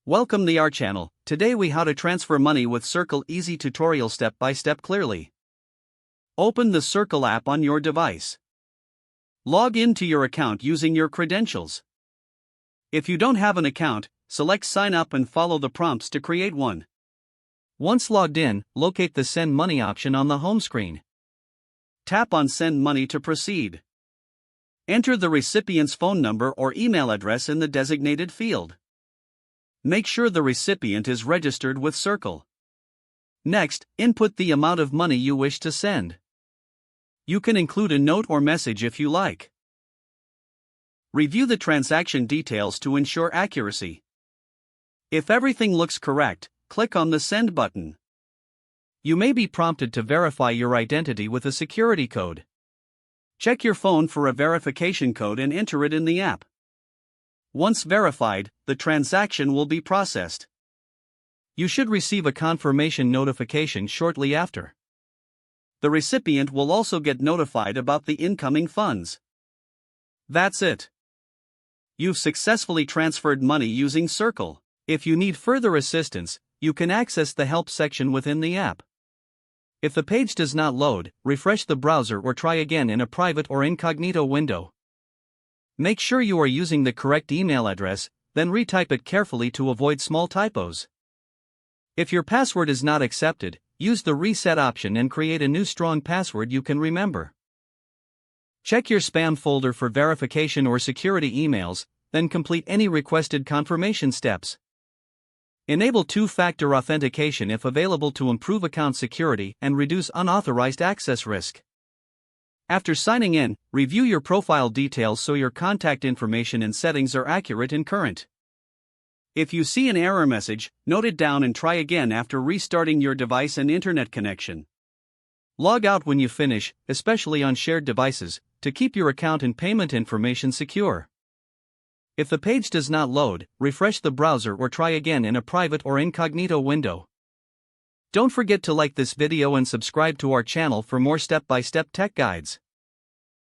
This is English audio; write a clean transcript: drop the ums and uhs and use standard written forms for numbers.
Welcome to our channel. Today we how to transfer money with Circle easy tutorial step by step clearly. Open the Circle app on your device. Log into your account using your credentials. If you don't have an account, select sign up and follow the prompts to create one. Once logged in, locate the send money option on the home screen. Tap on send money to proceed. Enter the recipient's phone number or email address in the designated field. Make sure the recipient is registered with Circle. Next, input the amount of money you wish to send. You can include a note or message if you like. Review the transaction details to ensure accuracy. If everything looks correct, click on the Send button. You may be prompted to verify your identity with a security code. Check your phone for a verification code and enter it in the app. Once verified, the transaction will be processed. You should receive a confirmation notification shortly after. The recipient will also get notified about the incoming funds. That's it. You've successfully transferred money using Circle. If you need further assistance, you can access the help section within the app. If the page does not load, refresh the browser or try again in a private or incognito window. Make sure you are using the correct email address, then retype it carefully to avoid small typos. If your password is not accepted, use the reset option and create a new strong password you can remember. Check your spam folder for verification or security emails, then complete any requested confirmation steps. Enable two-factor authentication if available to improve account security and reduce unauthorized access risk. After signing in, review your profile details so your contact information and settings are accurate and current. If you see an error message, note it down and try again after restarting your device and internet connection. Log out when you finish, especially on shared devices, to keep your account and payment information secure. If the page does not load, refresh the browser or try again in a private or incognito window. Don't forget to like this video and subscribe to our channel for more step-by-step tech guides.